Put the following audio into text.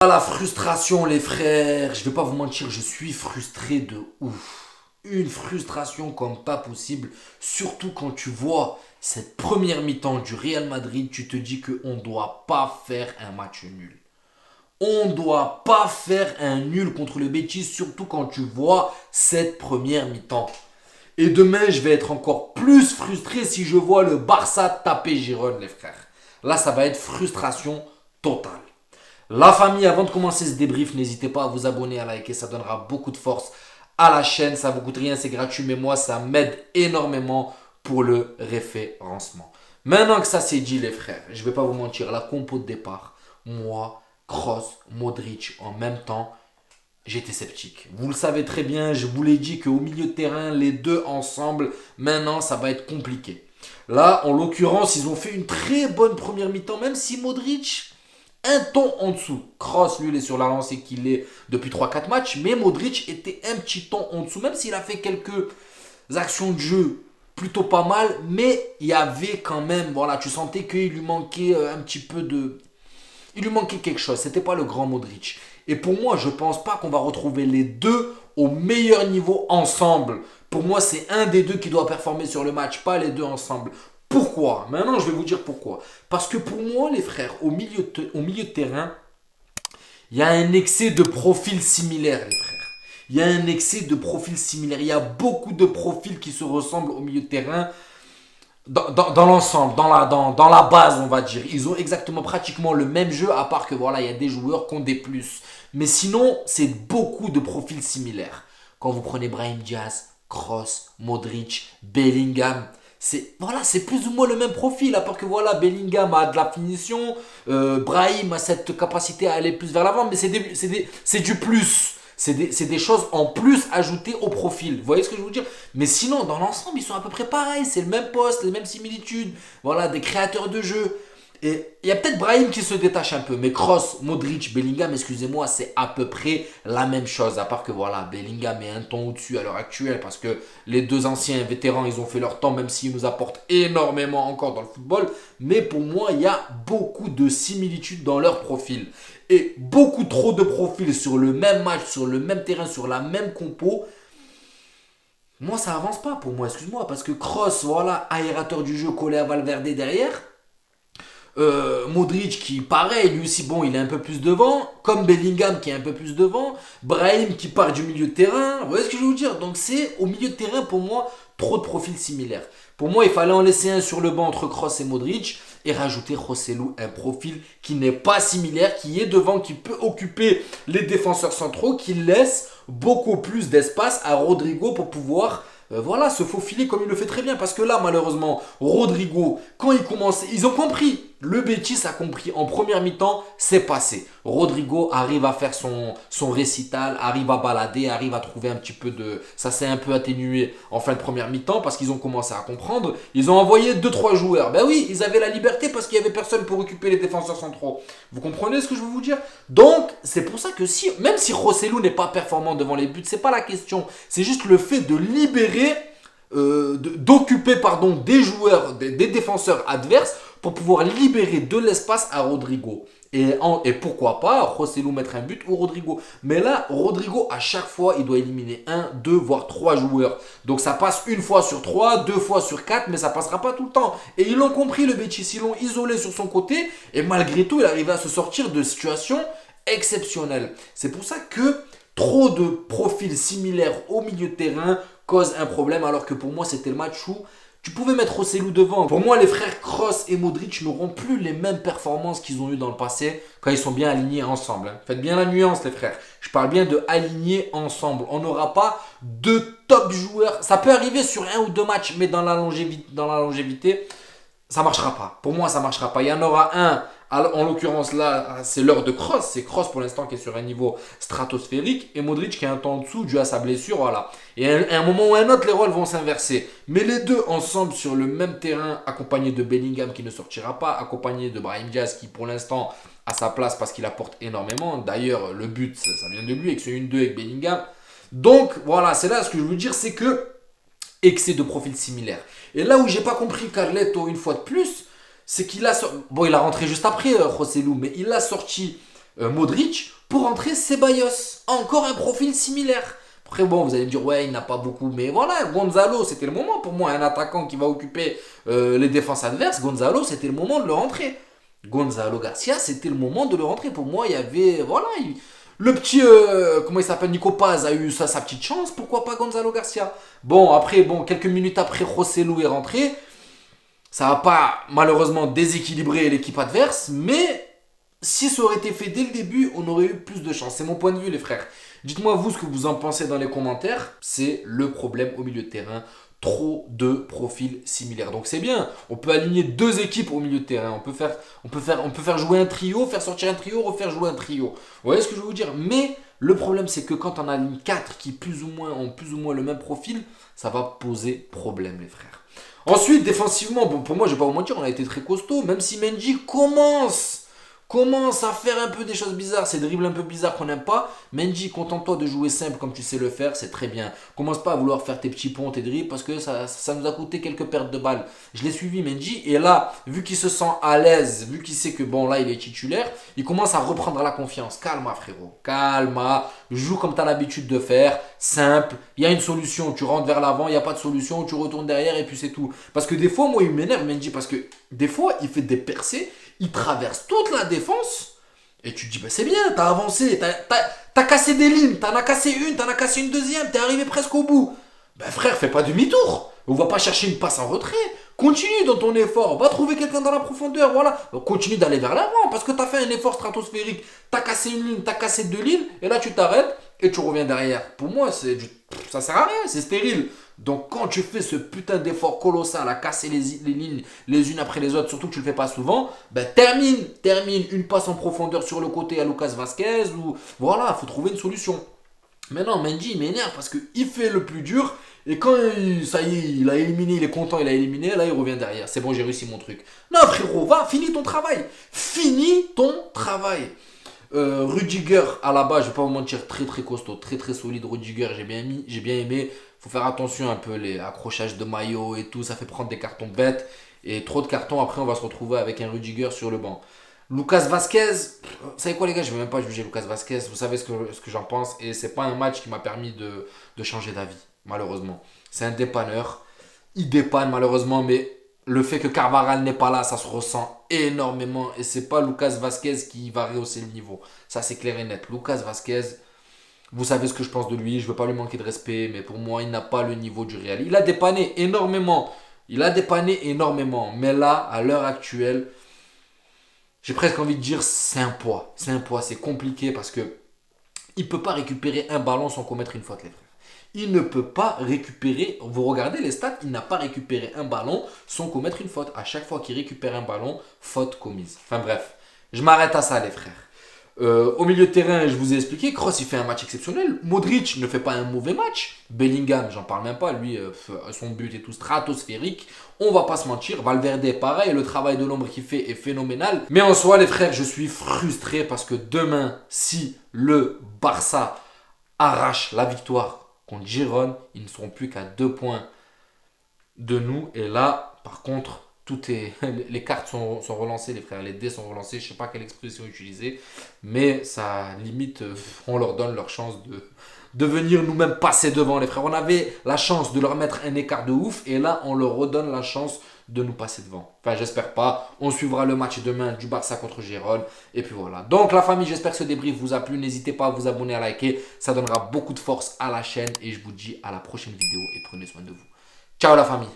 Ah, la frustration, les frères. Je vais pas vous mentir, je suis frustré de ouf. Une frustration comme pas possible. Surtout quand tu vois cette première mi-temps du Real Madrid, tu te dis qu'on ne doit pas faire un match nul. On ne doit pas faire un nul contre le Betis, surtout quand tu vois cette première mi-temps. Et demain, je vais être encore plus frustré si je vois le Barça taper Girone, les frères. Là, ça va être frustration totale. La famille, avant de commencer ce débrief, n'hésitez pas à vous abonner, à liker, ça donnera beaucoup de force à la chaîne. Ça vous coûte rien, c'est gratuit, mais moi, ça m'aide énormément pour le référencement. Maintenant que ça c'est dit, les frères, je vais pas vous mentir, la compo de départ, moi, Kroos, Modric, en même temps, j'étais sceptique. Vous le savez très bien, je vous l'ai dit qu'au milieu de terrain, les deux ensemble, maintenant, ça va être compliqué. Là, en l'occurrence, ils ont fait une très bonne première mi-temps, même si Modric, un ton en dessous. Kroos, lui, il est sur la lancée qu'il est depuis 3 4 matchs, mais Modric était un petit ton en dessous, même s'il a fait quelques actions de jeu plutôt pas mal, mais il y avait quand même, voilà, tu sentais qu'il lui manquait un petit peu de... Il lui manquait quelque chose, c'était pas le grand Modric. Et pour moi, je pense pas qu'on va retrouver les deux au meilleur niveau ensemble. Pour moi, c'est un des deux qui doit performer sur le match, pas les deux ensemble. Pourquoi? Maintenant, je vais vous dire pourquoi. Parce que pour moi, les frères, au milieu de terrain, il y a un excès de profils similaires, les frères. Il y a un excès de profils similaires. Il y a beaucoup de profils qui se ressemblent au milieu de terrain dans l'ensemble, dans la base, on va dire. Ils ont exactement pratiquement le même jeu, à part que voilà, il y a des joueurs qui ont des plus. Mais sinon, c'est beaucoup de profils similaires. Quand vous prenez Brahim Diaz, Kroos, Modric, Bellingham, c'est plus ou moins le même profil, à part que voilà, Bellingham a de la finition, Brahim a cette capacité à aller plus vers l'avant, mais c'est du plus. C'est des choses en plus ajoutées au profil. Vous voyez ce que je veux dire? Mais sinon, dans l'ensemble, ils sont à peu près pareils. C'est le même poste, les mêmes similitudes. Voilà, des créateurs de jeu. Et il y a peut-être Brahim qui se détache un peu. Mais Kroos, Modric, Bellingham, excusez-moi, c'est à peu près la même chose. À part que voilà, Bellingham est un ton au-dessus à l'heure actuelle. Parce que les deux anciens vétérans, ils ont fait leur temps, même s'ils nous apportent énormément encore dans le football. Mais pour moi, il y a beaucoup de similitudes dans leur profil. Et beaucoup trop de profils sur le même match, sur le même terrain, sur la même compo. Moi, ça avance pas pour moi, excuse-moi. Parce que Kroos, voilà, aérateur du jeu collé à Valverde derrière. Modric qui, pareil, lui aussi, bon, il est un peu plus devant. Comme Bellingham qui est un peu plus devant. Brahim qui part du milieu de terrain. Vous voyez ce que je veux dire? Donc, c'est au milieu de terrain, pour moi, trop de profils similaires. Pour moi, il fallait en laisser un sur le banc entre Kroos et Modric et rajouter Joselu, un profil qui n'est pas similaire, qui est devant, qui peut occuper les défenseurs centraux, qui laisse beaucoup plus d'espace à Rodrigo pour pouvoir voilà, se faufiler comme il le fait très bien. Parce que là, malheureusement, Rodrigo, quand il commence, ils ont compris. Le Betis a compris en première mi-temps, c'est passé. Rodrigo arrive à faire son récital, arrive à balader, arrive à trouver un petit peu de... Ça s'est un peu atténué en fin de première mi-temps parce qu'ils ont commencé à comprendre. Ils ont envoyé deux trois joueurs. Ben oui, ils avaient la liberté parce qu'il n'y avait personne pour occuper les défenseurs centraux. Vous comprenez ce que je veux vous dire? Donc, c'est pour ça que si, même si Joselu n'est pas performant devant les buts, c'est pas la question. C'est juste le fait de libérer d'occuper pardon des joueurs, des défenseurs adverses pour pouvoir libérer de l'espace à Rodrigo. Et pourquoi pas Joselu mettre un but ou Rodrigo. Mais là, Rodrigo, à chaque fois, il doit éliminer un, deux, voire trois joueurs. Donc ça passe une fois sur trois, deux fois sur quatre, mais ça passera pas tout le temps. Et ils l'ont compris, le Betis, ils l'ont isolé sur son côté. Et malgré tout, il arrive à se sortir de situations exceptionnelles. C'est pour ça que trop de profils similaires au milieu de terrain cause un problème, alors que pour moi c'était le match où tu pouvais mettre Rossellou devant. Pour moi, les frères Kroos et Modric n'auront plus les mêmes performances qu'ils ont eues dans le passé quand ils sont bien alignés ensemble. Faites bien la nuance, les frères. Je parle bien de aligner ensemble. On n'aura pas deux top joueurs. Ça peut arriver sur un ou deux matchs, mais dans la longévité, ça marchera pas. Pour moi, ça marchera pas. Il y en aura un. En l'occurrence, là, c'est l'heure de Kroos. C'est Kroos pour l'instant qui est sur un niveau stratosphérique et Modric qui est un temps en dessous dû à sa blessure. Voilà. Et à un moment ou à un autre, les rôles vont s'inverser. Mais les deux ensemble sur le même terrain, accompagnés de Bellingham qui ne sortira pas, accompagné de Brahim Diaz qui pour l'instant a sa place parce qu'il apporte énormément. D'ailleurs, le but, ça vient de lui avec ce 1-2 avec Bellingham. Donc voilà, c'est là ce que je veux dire, c'est que excès de profils similaires. Et là où j'ai pas compris Carletto une fois de plus, c'est qu'il a... Bon, il a rentré juste après Joselu, mais il a sorti Modric, pour entrer Ceballos. Encore un profil similaire. Après, bon, vous allez me dire, ouais, il n'a pas beaucoup. Mais voilà, Gonzalo, c'était le moment pour moi. Un attaquant qui va occuper les défenses adverses, Gonzalo, c'était le moment de le rentrer. Gonzalo Garcia, c'était le moment de le rentrer. Pour moi, il y avait. Voilà, le petit. Comment il s'appelle, Nico Paz a eu sa petite chance. Pourquoi pas Gonzalo Garcia? Bon, après, bon, quelques minutes après, Rosselló est rentré. Ça n'a pas, malheureusement, déséquilibré l'équipe adverse. Mais si ça aurait été fait dès le début, on aurait eu plus de chance. C'est mon point de vue, les frères. Dites-moi, vous, ce que vous en pensez dans les commentaires. C'est le problème au milieu de terrain. Trop de profils similaires. Donc c'est bien. On peut aligner deux équipes au milieu de terrain. On peut faire jouer un trio, faire sortir un trio, refaire jouer un trio. Vous voyez ce que je veux vous dire? Mais le problème, c'est que quand on aligne 4 qui ont plus ou moins le même profil, ça va poser problème, les frères. Ensuite, défensivement, bon, pour moi, je vais pas vous mentir, on a été très costaud. Même si Mendy commence à faire un peu des choses bizarres, ces dribbles un peu bizarres qu'on n'aime pas. Mendy, contente-toi de jouer simple comme tu sais le faire, c'est très bien. Commence pas à vouloir faire tes petits ponts, tes dribbles, parce que ça nous a coûté quelques pertes de balles. Je l'ai suivi, Mendy, et là, vu qu'il se sent à l'aise, vu qu'il sait que bon, là, il est titulaire, il commence à reprendre la confiance. Calma, frérot, calma, joue comme tu as l'habitude de faire, simple. Il y a une solution, tu rentres vers l'avant, il n'y a pas de solution, tu retournes derrière, et puis c'est tout. Parce que des fois, moi, il m'énerve, Mendy, parce que des fois, il fait des percées. Il traverse toute la défense et tu te dis, bah c'est bien, t'as avancé, t'as cassé des lignes, t'en as cassé une, t'en as cassé une deuxième, t'es arrivé presque au bout. Ben frère, fais pas demi-tour. On va pas chercher une passe en retrait. Continue dans ton effort, va trouver quelqu'un dans la profondeur, voilà. Continue d'aller vers l'avant parce que t'as fait un effort stratosphérique. T'as cassé une ligne, t'as cassé deux lignes et là tu t'arrêtes et tu reviens derrière. Pour moi, ça sert à rien, c'est stérile. Donc quand tu fais ce putain d'effort colossal à casser les lignes les unes après les autres, surtout que tu le fais pas souvent, ben termine une passe en profondeur sur le côté à Lucas Vasquez ou voilà, faut trouver une solution. Mais non, Mendy il m'énerve parce qu'il fait le plus dur et quand ça y est, il a éliminé, il est content, il a éliminé, là il revient derrière. C'est bon, j'ai réussi mon truc. Non frérot, va, finis ton travail. Finis ton travail. Rudiger à la base, je vais pas vous mentir, très très costaud, très très solide. Rudiger, j'ai bien aimé. Faut faire attention un peu les accrochages de maillot et tout, ça fait prendre des cartons bêtes et trop de cartons. Après, on va se retrouver avec un Rudiger sur le banc. Lucas Vasquez, vous savez quoi les gars, je vais même pas juger Lucas Vasquez. Vous savez ce que j'en pense et c'est pas un match qui m'a permis de changer d'avis, malheureusement. C'est un dépanneur, il dépanne malheureusement, mais le fait que Carvajal n'est pas là, ça se ressent énormément. Et c'est pas Lucas Vasquez qui va rehausser le niveau. Ça, c'est clair et net. Lucas Vasquez, vous savez ce que je pense de lui. Je ne veux pas lui manquer de respect. Mais pour moi, il n'a pas le niveau du Real. Il a dépanné énormément. Mais là, à l'heure actuelle, j'ai presque envie de dire c'est un poids. C'est un poids. C'est compliqué parce que il ne peut pas récupérer un ballon sans commettre une faute, les frères. Il ne peut pas récupérer, vous regardez les stats, il n'a pas récupéré un ballon sans commettre une faute. À chaque fois qu'il récupère un ballon, faute commise. Enfin bref, je m'arrête à ça les frères. Au milieu de terrain, je vous ai expliqué, Kroos il fait un match exceptionnel. Modric ne fait pas un mauvais match. Bellingham, j'en parle même pas, lui, son but est tout stratosphérique. On va pas se mentir, Valverde pareil, le travail de l'ombre qu'il fait est phénoménal. Mais en soi les frères, je suis frustré parce que demain, si le Barça arrache la victoire contre Girone, ils ne seront plus qu'à 2 points de nous. Et là, par contre, les cartes sont relancées, les frères, les dés sont relancés. Je ne sais pas quelle expression utiliser, mais ça limite, on leur donne leur chance de venir nous-mêmes passer devant, les frères. On avait la chance de leur mettre un écart de ouf, et là, on leur redonne la chance de nous passer devant. Enfin, j'espère pas. On suivra le match demain du Barça contre Gérone. Et puis voilà. Donc la famille, j'espère que ce débrief vous a plu. N'hésitez pas à vous abonner, à liker. Ça donnera beaucoup de force à la chaîne. Et je vous dis à la prochaine vidéo et prenez soin de vous. Ciao la famille.